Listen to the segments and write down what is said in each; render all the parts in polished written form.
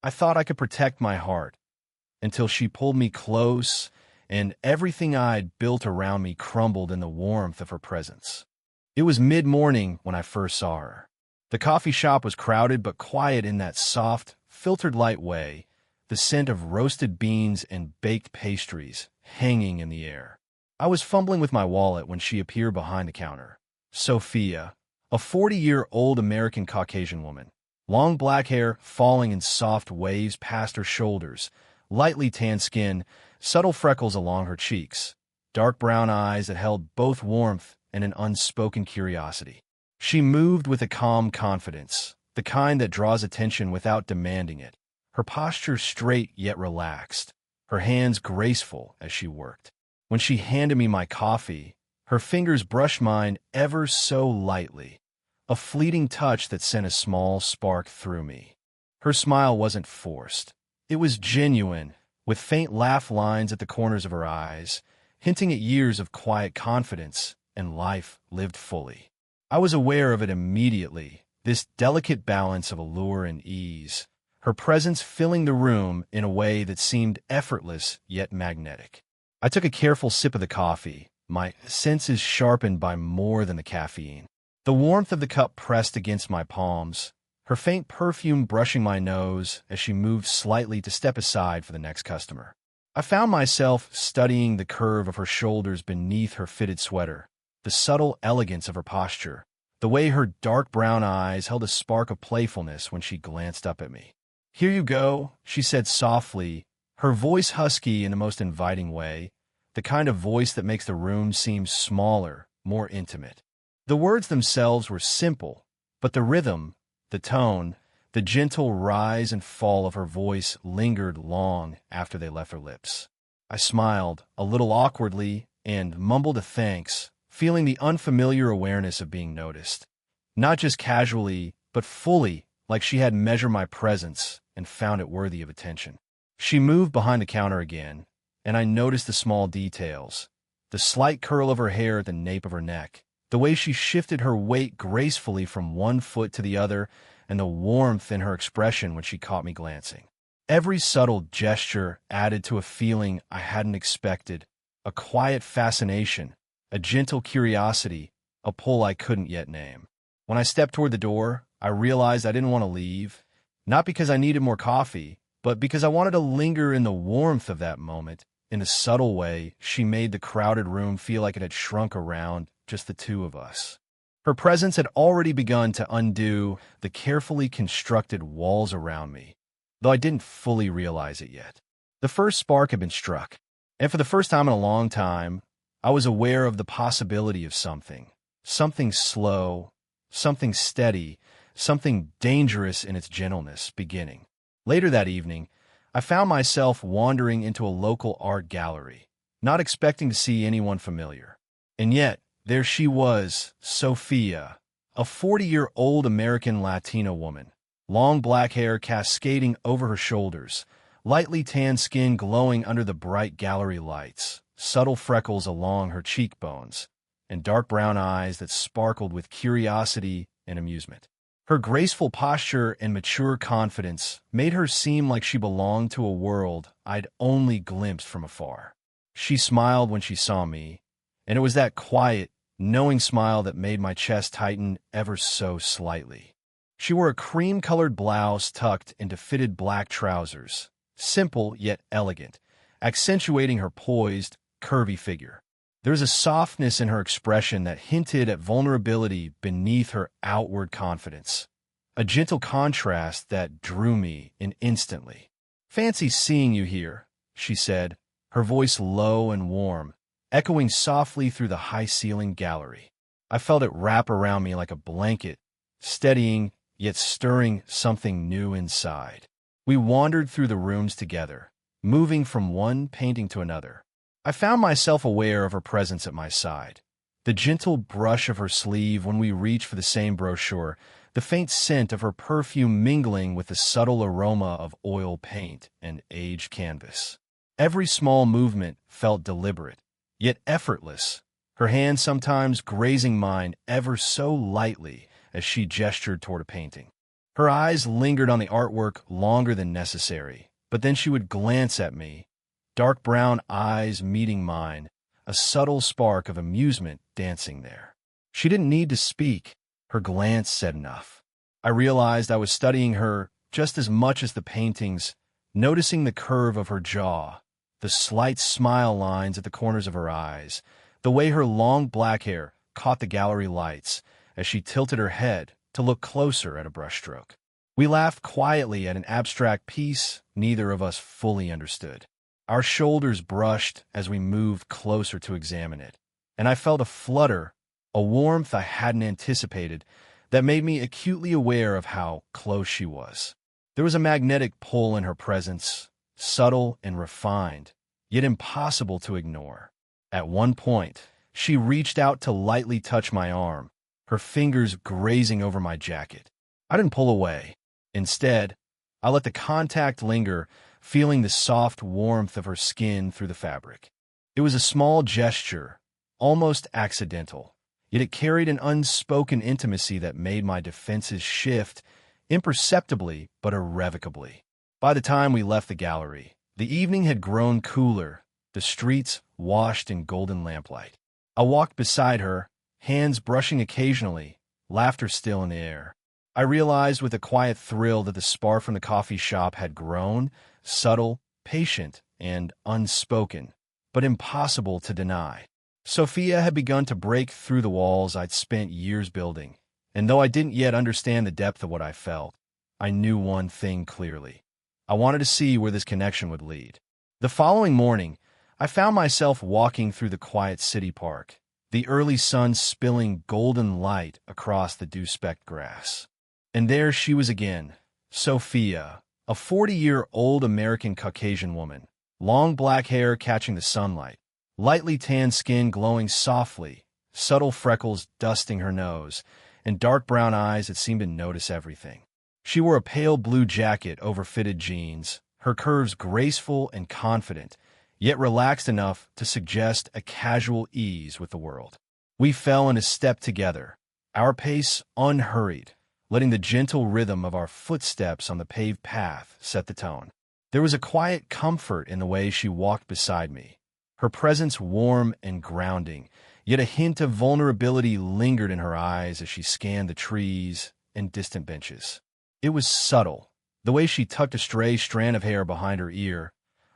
I thought I could protect my heart until she pulled me close and everything I'd built around me crumbled in the warmth of her presence. It was mid-morning when I first saw her. The coffee shop was crowded but quiet in that soft, filtered light way, the scent of roasted beans and baked pastries hanging in the air. I was fumbling with my wallet when she appeared behind the counter. Sophia, a 40-year-old American Caucasian woman. Long black hair falling in soft waves past her shoulders, lightly tanned skin, subtle freckles along her cheeks, dark brown eyes that held both warmth and an unspoken curiosity. She moved with a calm confidence, the kind that draws attention without demanding it, her posture straight yet relaxed, her hands graceful as she worked. When she handed me my coffee, her fingers brushed mine ever so lightly, a fleeting touch that sent a small spark through me. Her smile wasn't forced. It was genuine, with faint laugh lines at the corners of her eyes, hinting at years of quiet confidence and life lived fully. I was aware of it immediately, this delicate balance of allure and ease, her presence filling the room in a way that seemed effortless yet magnetic. I took a careful sip of the coffee, my senses sharpened by more than the caffeine. The warmth of the cup pressed against my palms, her faint perfume brushing my nose as she moved slightly to step aside for the next customer. I found myself studying the curve of her shoulders beneath her fitted sweater, the subtle elegance of her posture, the way her dark brown eyes held a spark of playfulness when she glanced up at me. "Here you go," she said softly, her voice husky in the most inviting way, the kind of voice that makes the room seem smaller, more intimate. The words themselves were simple, but the rhythm, the tone, the gentle rise and fall of her voice lingered long after they left her lips. I smiled, a little awkwardly, and mumbled a thanks, feeling the unfamiliar awareness of being noticed. Not just casually, but fully, like she had measured my presence and found it worthy of attention. She moved behind the counter again, and I noticed the small details, the slight curl of her hair at the nape of her neck, the way she shifted her weight gracefully from one foot to the other, and the warmth in her expression when she caught me glancing. Every subtle gesture added to a feeling I hadn't expected, a quiet fascination, a gentle curiosity, a pull I couldn't yet name. When I stepped toward the door, I realized I didn't want to leave, not because I needed more coffee, but because I wanted to linger in the warmth of that moment. In a subtle way, she made the crowded room feel like it had shrunk around just the two of us. Her presence had already begun to undo the carefully constructed walls around me, though I didn't fully realize it yet. The first spark had been struck, and for the first time in a long time, I was aware of the possibility of something slow, something steady, something dangerous in its gentleness beginning. Later that evening, I found myself wandering into a local art gallery, not expecting to see anyone familiar. And yet, there she was, Sophia, a 40-year-old American Latina woman, long black hair cascading over her shoulders, lightly tanned skin glowing under the bright gallery lights, subtle freckles along her cheekbones, and dark brown eyes that sparkled with curiosity and amusement. Her graceful posture and mature confidence made her seem like she belonged to a world I'd only glimpsed from afar. She smiled when she saw me, and it was that quiet, knowing smile that made my chest tighten ever so slightly. She wore a cream-colored blouse tucked into fitted black trousers, simple yet elegant, accentuating her poised, curvy figure. There was a softness in her expression that hinted at vulnerability beneath her outward confidence, a gentle contrast that drew me in instantly. "Fancy seeing you here," she said, her voice low and warm, echoing softly through the high-ceilinged gallery. I felt it wrap around me like a blanket, steadying yet stirring something new inside. We wandered through the rooms together, moving from one painting to another. I found myself aware of her presence at my side. The gentle brush of her sleeve when we reached for the same brochure, the faint scent of her perfume mingling with the subtle aroma of oil paint and aged canvas. Every small movement felt deliberate, yet effortless, her hand sometimes grazing mine ever so lightly as she gestured toward a painting. Her eyes lingered on the artwork longer than necessary, but then she would glance at me, dark brown eyes meeting mine, a subtle spark of amusement dancing there. She didn't need to speak. Her glance said enough. I realized I was studying her just as much as the paintings, noticing the curve of her jaw, the slight smile lines at the corners of her eyes, the way her long black hair caught the gallery lights as she tilted her head to look closer at a brushstroke. We laughed quietly at an abstract piece neither of us fully understood. Our shoulders brushed as we moved closer to examine it, and I felt a flutter, a warmth I hadn't anticipated that made me acutely aware of how close she was. There was a magnetic pull in her presence, subtle and refined, yet impossible to ignore. At one point, she reached out to lightly touch my arm, her fingers grazing over my jacket. I didn't pull away. Instead, I let the contact linger, feeling the soft warmth of her skin through the fabric. It was a small gesture, almost accidental, yet it carried an unspoken intimacy that made my defenses shift, imperceptibly but irrevocably. By the time we left the gallery, the evening had grown cooler, the streets washed in golden lamplight. I walked beside her, hands brushing occasionally, laughter still in the air. I realized with a quiet thrill that the spark from the coffee shop had grown, subtle, patient, and unspoken, but impossible to deny. Sophia had begun to break through the walls I'd spent years building, and though I didn't yet understand the depth of what I felt, I knew one thing clearly. I wanted to see where this connection would lead. The following morning, I found myself walking through the quiet city park, the early sun spilling golden light across the dew-specked grass. And there she was again, Sophia, a 40-year-old American Caucasian woman, long black hair catching the sunlight, lightly tanned skin glowing softly, subtle freckles dusting her nose, and dark brown eyes that seemed to notice everything. She wore a pale blue jacket over fitted jeans, her curves graceful and confident, yet relaxed enough to suggest a casual ease with the world. We fell in a step together, our pace unhurried, letting the gentle rhythm of our footsteps on the paved path set the tone. There was a quiet comfort in the way she walked beside me, her presence warm and grounding, yet a hint of vulnerability lingered in her eyes as she scanned the trees and distant benches. It was subtle, the way she tucked a stray strand of hair behind her ear,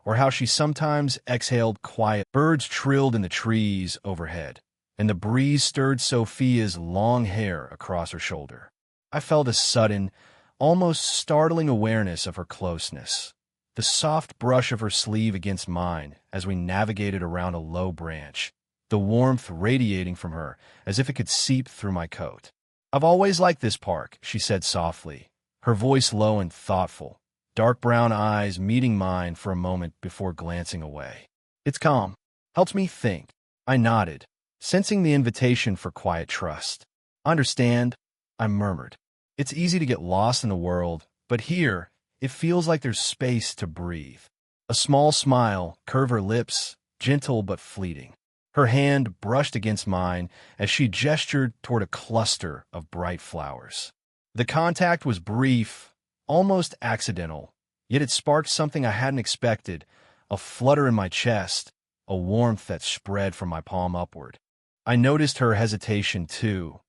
or how she sometimes exhaled quiet. Birds trilled in the trees overhead, and the breeze stirred Sophia's long hair across her shoulder. I felt a sudden, almost startling awareness of her closeness, the soft brush of her sleeve against mine as we navigated around a low branch, the warmth radiating from her as if it could seep through my coat. "I've always liked this park," she said softly, her voice low and thoughtful, dark brown eyes meeting mine for a moment before glancing away. "It's calm. Helps me think." I nodded, sensing the invitation for quiet trust. "Understand," I murmured. "It's easy to get lost in the world, but here, it feels like there's space to breathe." A small smile curved her lips, gentle but fleeting. Her hand brushed against mine as she gestured toward a cluster of bright flowers. The contact was brief, almost accidental, yet it sparked something I hadn't expected, a flutter in my chest, a warmth that spread from my palm upward. I noticed her hesitation too,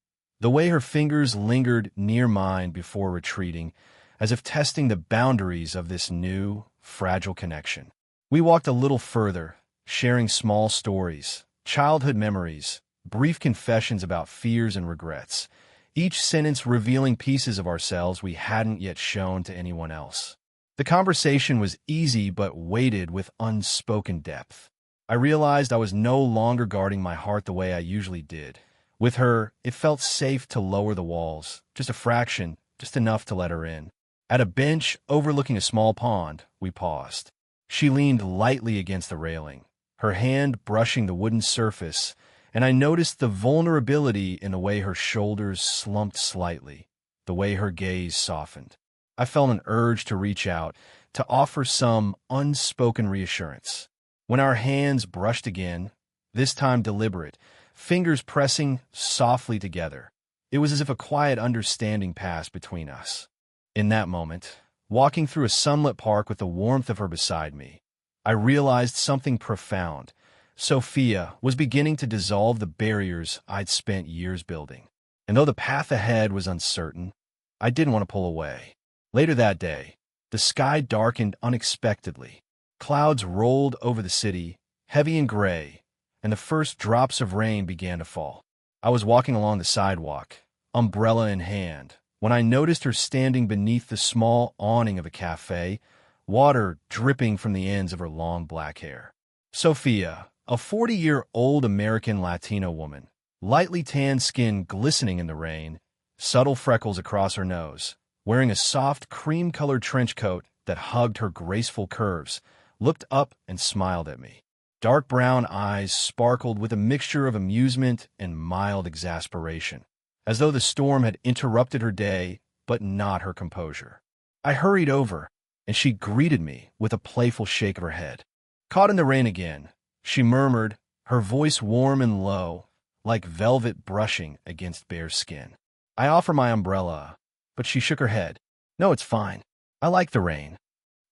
the way her fingers lingered near mine before retreating, as if testing the boundaries of this new, fragile connection. We walked a little further, sharing small stories, childhood memories, brief confessions about fears and regrets, each sentence revealing pieces of ourselves we hadn't yet shown to anyone else. The conversation was easy but weighted with unspoken depth. I realized I was no longer guarding my heart the way I usually did. With her, it felt safe to lower the walls, just a fraction, just enough to let her in. At a bench overlooking a small pond, we paused. She leaned lightly against the railing, her hand brushing the wooden surface, and I noticed the vulnerability in the way her shoulders slumped slightly, the way her gaze softened. I felt an urge to reach out, to offer some unspoken reassurance. When our hands brushed again, this time deliberate, fingers pressing softly together, it was as if a quiet understanding passed between us. In that moment, walking through a sunlit park with the warmth of her beside me, I realized something profound. Sophia was beginning to dissolve the barriers I'd spent years building. And though the path ahead was uncertain, I didn't want to pull away. Later that day, the sky darkened unexpectedly. Clouds rolled over the city, heavy and gray, and the first drops of rain began to fall. I was walking along the sidewalk, umbrella in hand, when I noticed her standing beneath the small awning of a cafe, water dripping from the ends of her long black hair. Sophia, a 40-year-old American Latino woman, lightly tanned skin glistening in the rain, subtle freckles across her nose, wearing a soft cream-colored trench coat that hugged her graceful curves, looked up and smiled at me. Dark brown eyes sparkled with a mixture of amusement and mild exasperation, as though the storm had interrupted her day, but not her composure. I hurried over, and she greeted me with a playful shake of her head. "Caught in the rain again," she murmured, her voice warm and low, like velvet brushing against bare skin. I offered my umbrella, but she shook her head. "No, it's fine. I like the rain."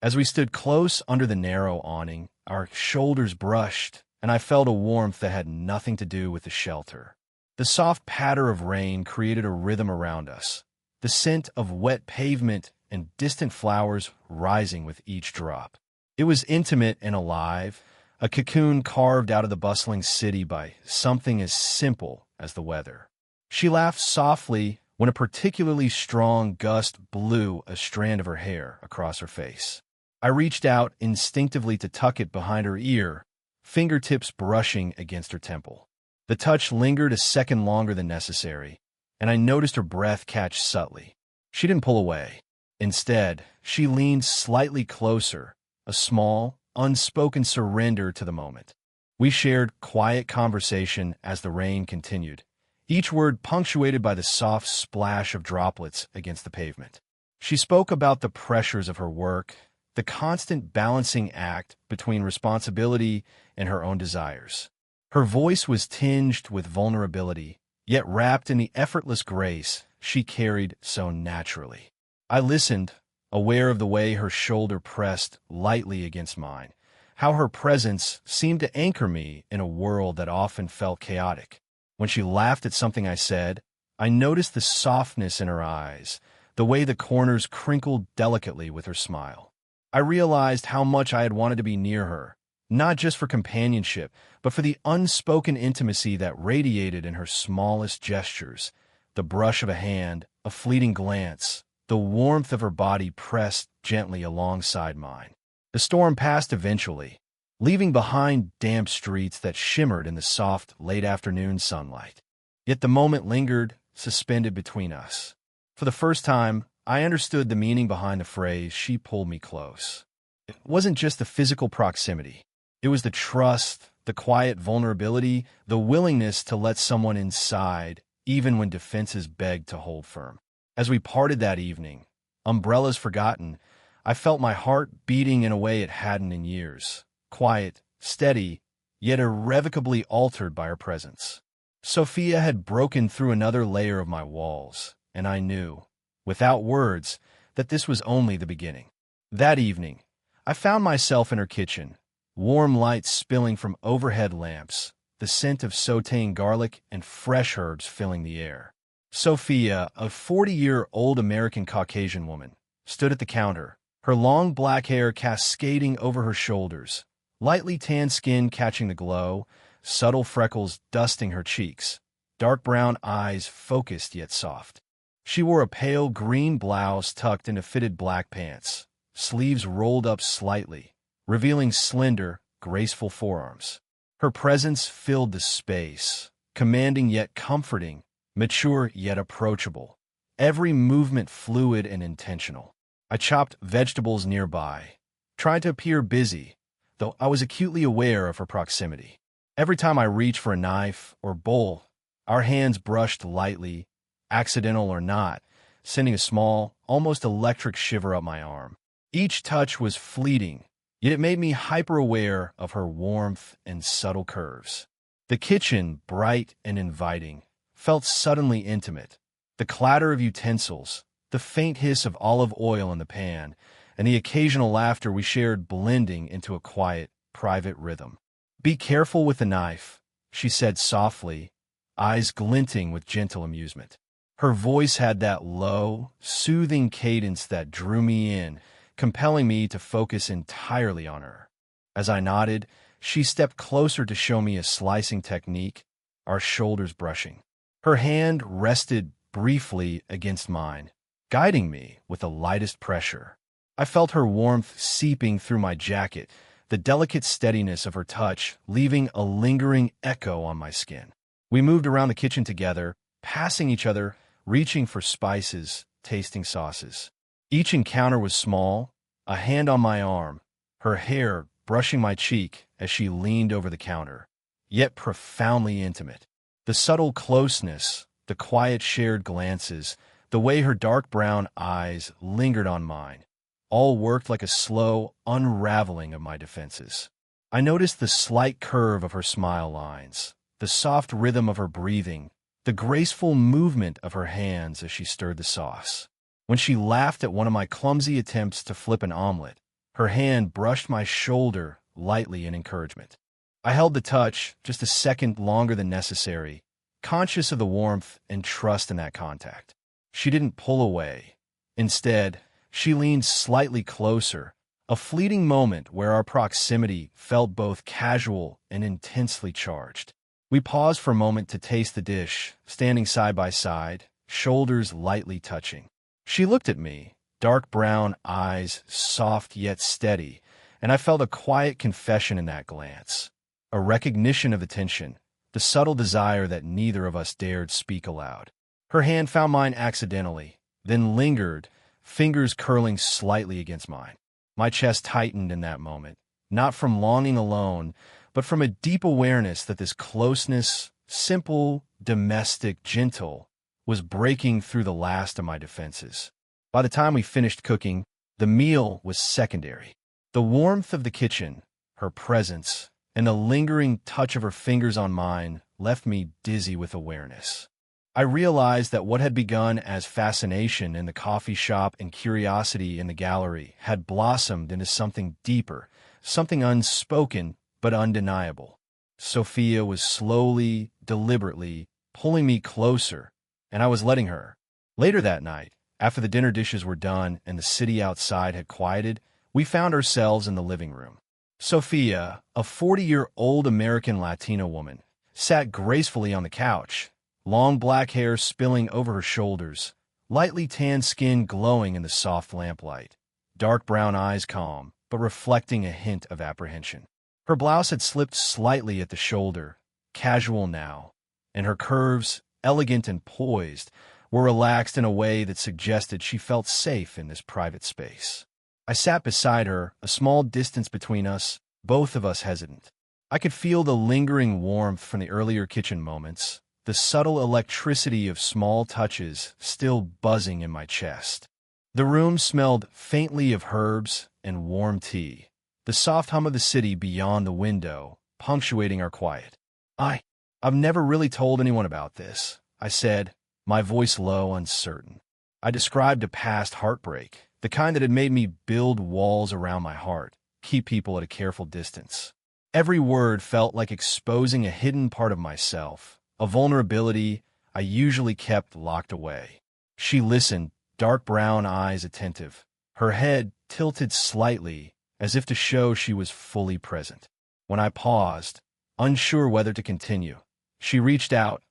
As we stood close under the narrow awning, our shoulders brushed, and I felt a warmth that had nothing to do with the shelter. The soft patter of rain created a rhythm around us, the scent of wet pavement and distant flowers rising with each drop. It was intimate and alive, a cocoon carved out of the bustling city by something as simple as the weather. She laughed softly when a particularly strong gust blew a strand of her hair across her face. I reached out instinctively to tuck it behind her ear, fingertips brushing against her temple. The touch lingered a second longer than necessary, and I noticed her breath catch subtly. She didn't pull away. Instead, she leaned slightly closer, a small, unspoken surrender to the moment. We shared quiet conversation as the rain continued, each word punctuated by the soft splash of droplets against the pavement. She spoke about the pressures of her work, the constant balancing act between responsibility and her own desires. Her voice was tinged with vulnerability, yet wrapped in the effortless grace she carried so naturally. I listened, aware of the way her shoulder pressed lightly against mine, how her presence seemed to anchor me in a world that often felt chaotic. When she laughed at something I said, I noticed the softness in her eyes, the way the corners crinkled delicately with her smile. I realized how much I had wanted to be near her, not just for companionship, but for the unspoken intimacy that radiated in her smallest gestures, the brush of a hand, a fleeting glance, the warmth of her body pressed gently alongside mine. The storm passed eventually, leaving behind damp streets that shimmered in the soft, late-afternoon sunlight. Yet the moment lingered, suspended between us. For the first time, I understood the meaning behind the phrase, "she pulled me close." It wasn't just the physical proximity. It was the trust, the quiet vulnerability, the willingness to let someone inside, even when defenses begged to hold firm. As we parted that evening, umbrellas forgotten, I felt my heart beating in a way it hadn't in years. Quiet, steady, yet irrevocably altered by her presence. Sophia had broken through another layer of my walls, and I knew, without words, that this was only the beginning. That evening, I found myself in her kitchen, warm light spilling from overhead lamps, the scent of sautéing garlic and fresh herbs filling the air. Sophia, a 40-year-old American Caucasian woman, stood at the counter, her long black hair cascading over her shoulders, lightly tanned skin catching the glow, subtle freckles dusting her cheeks, dark brown eyes focused yet soft. She wore a pale green blouse tucked into fitted black pants, sleeves rolled up slightly, revealing slender, graceful forearms. Her presence filled the space, commanding yet comforting, mature yet approachable, every movement fluid and intentional. I chopped vegetables nearby, trying to appear busy, though I was acutely aware of her proximity. Every time I reached for a knife or bowl, our hands brushed lightly, accidental or not, sending a small, almost electric shiver up my arm. Each touch was fleeting, yet it made me hyper-aware of her warmth and subtle curves. The kitchen, bright and inviting, felt suddenly intimate. The clatter of utensils, the faint hiss of olive oil in the pan, and the occasional laughter we shared blending into a quiet, private rhythm. "Be careful with the knife," she said softly, eyes glinting with gentle amusement. Her voice had that low, soothing cadence that drew me in, compelling me to focus entirely on her. As I nodded, she stepped closer to show me a slicing technique, our shoulders brushing. Her hand rested briefly against mine, guiding me with the lightest pressure. I felt her warmth seeping through my jacket, the delicate steadiness of her touch leaving a lingering echo on my skin. We moved around the kitchen together, passing each other, reaching for spices, tasting sauces. Each encounter was small, a hand on my arm, her hair brushing my cheek as she leaned over the counter, yet profoundly intimate. The subtle closeness, the quiet shared glances, the way her dark brown eyes lingered on mine, all worked like a slow unraveling of my defenses. I noticed the slight curve of her smile lines, the soft rhythm of her breathing, the graceful movement of her hands as she stirred the sauce. When she laughed at one of my clumsy attempts to flip an omelet, her hand brushed my shoulder lightly in encouragement. I held the touch just a second longer than necessary, conscious of the warmth and trust in that contact. She didn't pull away. Instead, she leaned slightly closer, a fleeting moment where our proximity felt both casual and intensely charged. We paused for a moment to taste the dish, standing side by side, shoulders lightly touching. She looked at me, dark brown eyes, soft yet steady, and I felt a quiet confession in that glance, a recognition of the tension, the subtle desire that neither of us dared speak aloud. Her hand found mine accidentally, then lingered, fingers curling slightly against mine. My chest tightened in that moment, not from longing alone, but from a deep awareness that this closeness, simple, domestic, gentle, was breaking through the last of my defenses. By the time we finished cooking, the meal was secondary. The warmth of the kitchen, her presence, and the lingering touch of her fingers on mine left me dizzy with awareness. I realized that what had begun as fascination in the coffee shop and curiosity in the gallery had blossomed into something deeper, something unspoken but undeniable. Sophia was slowly, deliberately pulling me closer, and I was letting her. Later that night, after the dinner dishes were done and the city outside had quieted, we found ourselves in the living room. Sophia, a 40-year-old American Latina woman, sat gracefully on the couch, long black hair spilling over her shoulders, lightly tanned skin glowing in the soft lamplight, dark brown eyes calm, but reflecting a hint of apprehension. Her blouse had slipped slightly at the shoulder, casual now, and her curves, elegant and poised, were relaxed in a way that suggested she felt safe in this private space. I sat beside her, a small distance between us, both of us hesitant. I could feel the lingering warmth from the earlier kitchen moments, the subtle electricity of small touches still buzzing in my chest. The room smelled faintly of herbs and warm tea, the soft hum of the city beyond the window, punctuating our quiet. I've never really told anyone about this, I said, my voice low, uncertain. I described a past heartbreak, the kind that had made me build walls around my heart, keep people at a careful distance. Every word felt like exposing a hidden part of myself, a vulnerability I usually kept locked away. She listened, dark brown eyes attentive, her head tilted slightly as if to show she was fully present. When I paused, unsure whether to continue, she reached out,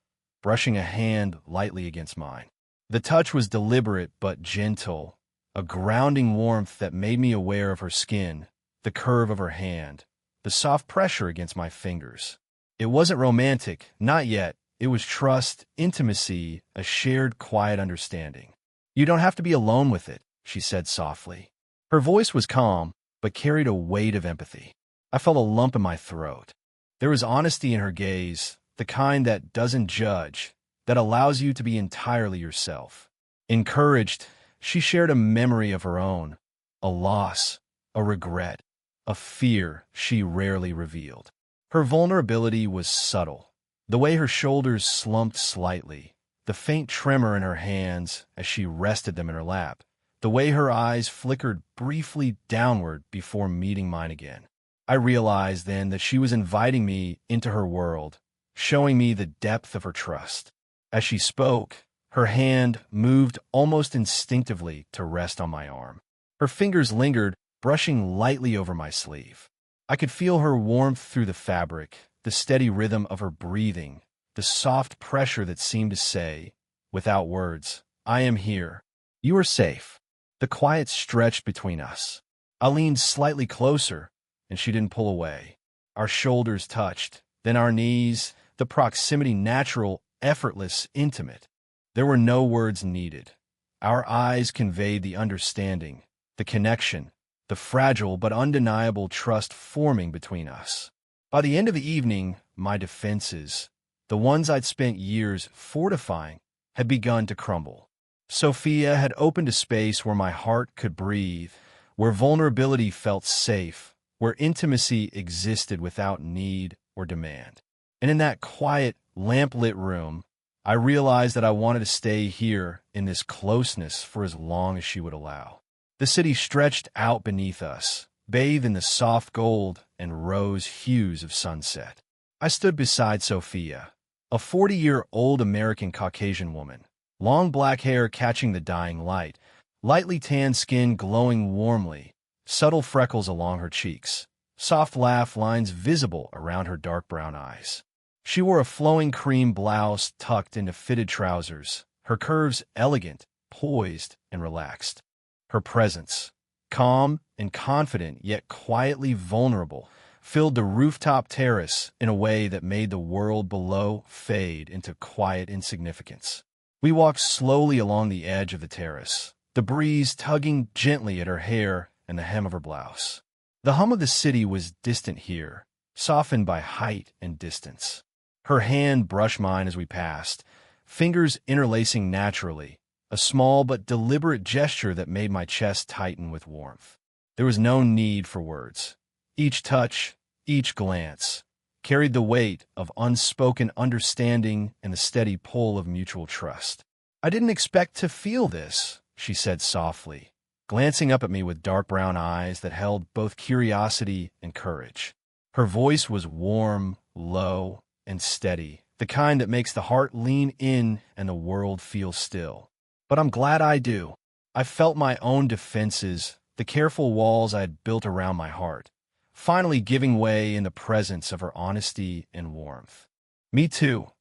brushing a hand lightly against mine. The touch was deliberate but gentle, a grounding warmth that made me aware of her skin, the curve of her hand, the soft pressure against my fingers. It wasn't romantic, not yet. It was trust, intimacy, a shared quiet understanding. "You don't have to be alone with it," she said softly. Her voice was calm, but carried a weight of empathy. I felt a lump in my throat. There was honesty in her gaze, the kind that doesn't judge, that allows you to be entirely yourself. Encouraged, she shared a memory of her own, a loss, a regret, a fear she rarely revealed. Her vulnerability was subtle. The way her shoulders slumped slightly, the the faint tremor in her hands as she rested them in her lap, the way her eyes flickered briefly downward before meeting mine again. I realized then that she was inviting me into her world, showing me the depth of her trust. As she spoke, her hand moved almost instinctively to rest on my arm. Her fingers lingered, brushing lightly over my sleeve. I could feel her warmth through the fabric, the steady rhythm of her breathing, the soft pressure that seemed to say, without words, "I am here. You are safe." The quiet stretched between us. I leaned slightly closer, and she didn't pull away. Our shoulders touched, then our knees, the proximity natural, effortless, intimate. There were no words needed. Our eyes conveyed the understanding, the connection, the fragile but undeniable trust forming between us. By the end of the evening, my defenses, the ones I'd spent years fortifying, had begun to crumble. Sophia had opened a space where my heart could breathe, where vulnerability felt safe, where intimacy existed without need or demand. And in that quiet, lamp-lit room, I realized that I wanted to stay here in this closeness for as long as she would allow. The city stretched out beneath us, bathed in the soft gold and rose hues of sunset. I stood beside Sophia, a 40-year-old American Caucasian woman, long black hair catching the dying light, lightly tanned skin glowing warmly, subtle freckles along her cheeks, soft laugh lines visible around her dark brown eyes. She wore a flowing cream blouse tucked into fitted trousers, her curves elegant, poised, and relaxed. Her presence, calm and confident yet quietly vulnerable, filled the rooftop terrace in a way that made the world below fade into quiet insignificance. We walked slowly along the edge of the terrace, the breeze tugging gently at her hair and the hem of her blouse. The hum of the city was distant here, softened by height and distance. Her hand brushed mine as we passed, fingers interlacing naturally, a small but deliberate gesture that made my chest tighten with warmth. There was no need for words. Each touch, each glance, carried the weight of unspoken understanding and the steady pull of mutual trust. "I didn't expect to feel this," she said softly, glancing up at me with dark brown eyes that held both curiosity and courage. Her voice was warm, low, and steady, the kind that makes the heart lean in and the world feel still. But I'm glad I do. I felt my own defenses, the careful walls I had built around my heart, finally giving way in the presence of her honesty and warmth. "Me too,"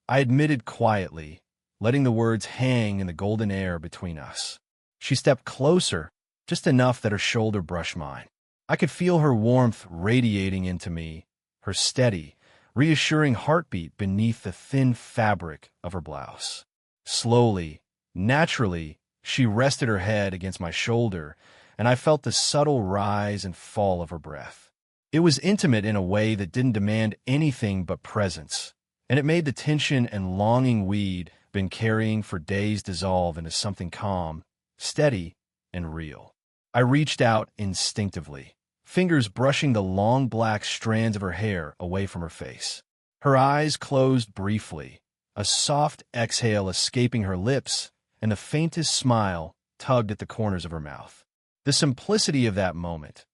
I admitted quietly, letting the words hang in the golden air between us. She stepped closer, just enough that her shoulder brushed mine. I could feel her warmth radiating into me, her steady, reassuring heartbeat beneath the thin fabric of her blouse. Slowly, naturally, she rested her head against my shoulder, and I felt the subtle rise and fall of her breath. It was intimate in a way that didn't demand anything but presence, and it made the tension and longing we'd been carrying for days dissolve into something calm, steady, and real. I reached out instinctively, fingers brushing the long black strands of her hair away from her face. Her eyes closed briefly, a soft exhale escaping her lips, and the faintest smile tugged at the corners of her mouth. The simplicity of that moment,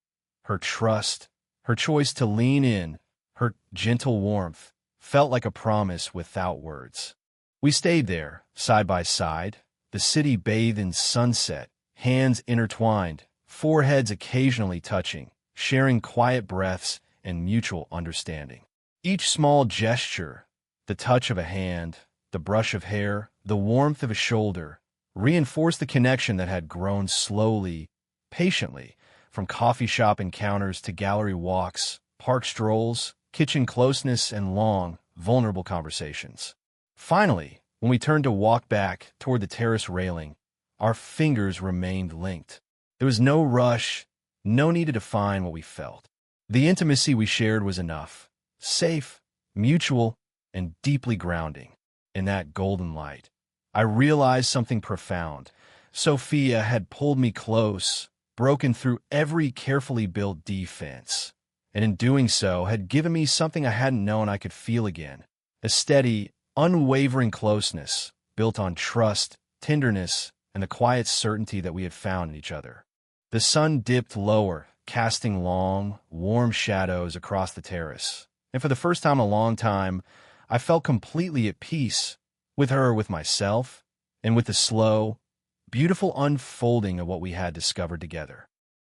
her trust, her choice to lean in, her gentle warmth, felt like a promise without words. We stayed there, side by side, the city bathed in sunset, hands intertwined, foreheads occasionally touching, sharing quiet breaths and mutual understanding. Each small gesture, the touch of a hand, the brush of hair, the warmth of a shoulder, reinforced the connection that had grown slowly, patiently, from coffee shop encounters to gallery walks, park strolls, kitchen closeness, and long, vulnerable conversations. Finally, when we turned to walk back toward the terrace railing, our fingers remained linked. There was no rush, no need to define what we felt. The intimacy we shared was enough, safe, mutual, and deeply grounding. In that golden light, I realized something profound. Sophia had pulled me close, broken through every carefully built defense, and in doing so had given me something I hadn't known I could feel again, a steady, unwavering closeness built on trust, tenderness, and the quiet certainty that we had found in each other. The sun dipped lower, casting long, warm shadows across the terrace, and for the first time in a long time, I felt completely at peace with her, with myself, and with the slow, beautiful unfolding of what we had discovered together.